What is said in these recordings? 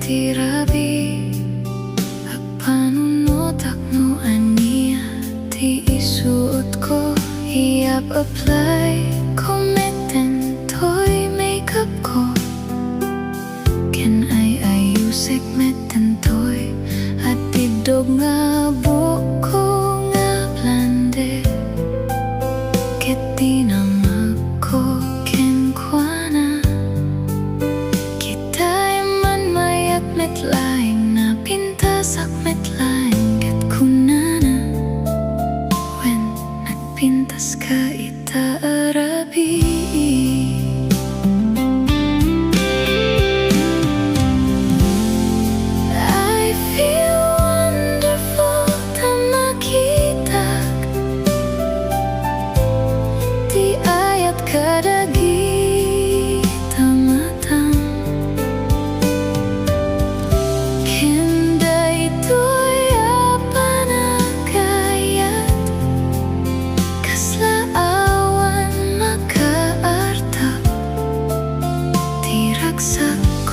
Tirabi at panunod akno aniya ti isuot ko hiyap apply kometen toy makeup ko ken ay ayusik meten toy at tidog nga buko nga blande ket tinamag ko ken kuana metlaing na pintasak metlaing ket kunana when nagpintas ka ita arabi. I feel wonderful ta makitak di ayat kadagi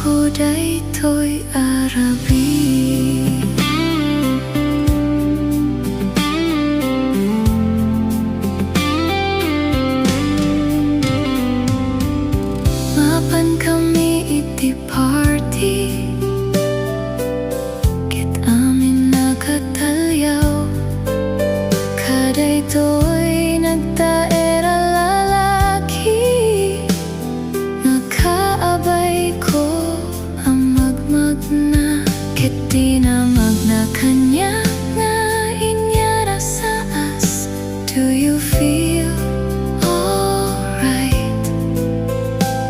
ko daytoy arabi. Mapan kami iti party ket amin nakatalyaw kadaytoy nagtaera lalaki nga kaabay ko na ket tinamag na kanya nga inyara sa as. Do you feel alright?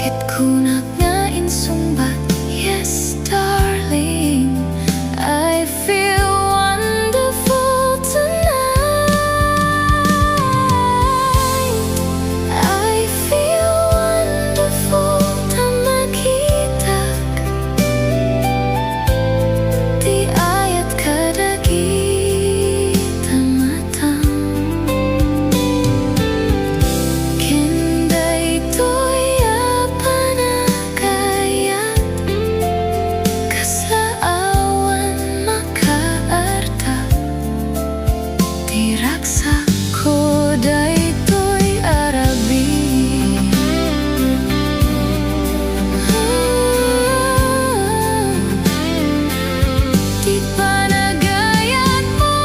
Ket kunak nga insungbat, yes darling, I feel wonderful tonight. I feel wonderful ta makitak di ayat kadagi tamatang ken daytoy apanagayat kaslaawan makaarta di raksa ko daytoy arabi. Di panagayat mo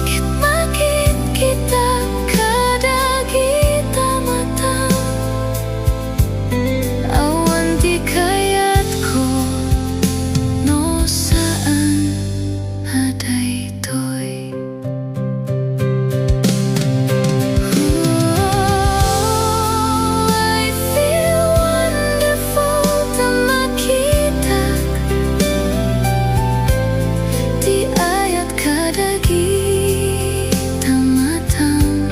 ket makit kita kadagi tamatang awan di kayat ko no saan adaytoy. I feel wonderful ta makitak di ayat kadagi tamatang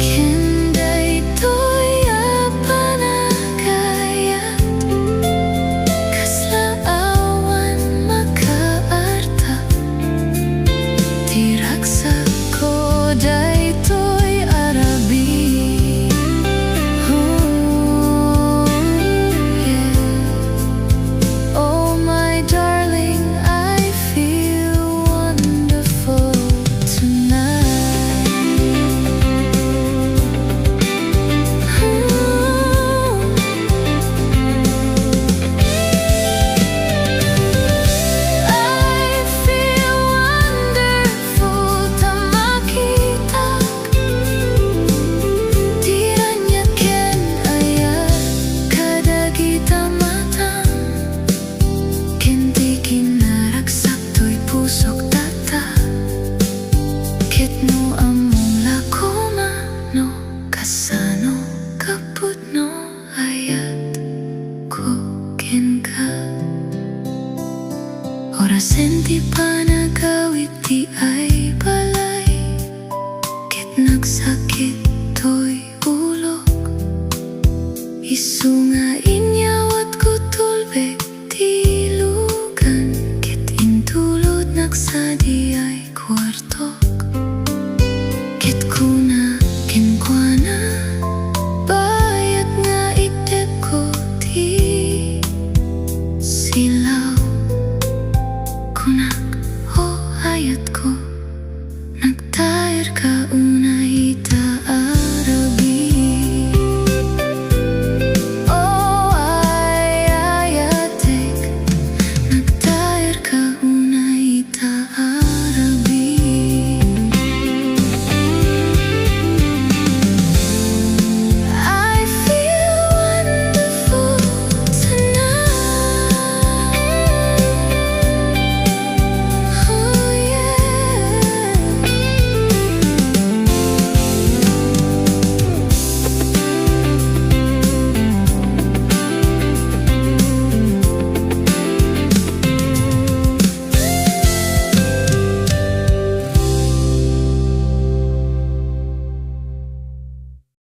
ken daytoy apanagayat kaslaawan makaarta di raksa ko daytoy arabi. Oh, yeah. Oh my darling, I feel wonderful tonight. I feel wonderful ta makitak di ranyat ken ayat kadagi tamatang ken di kinaraksak to'y pusok tata ket no among lakoma no kasano kaput no ayat ko ken ka orasen ti panagawit ti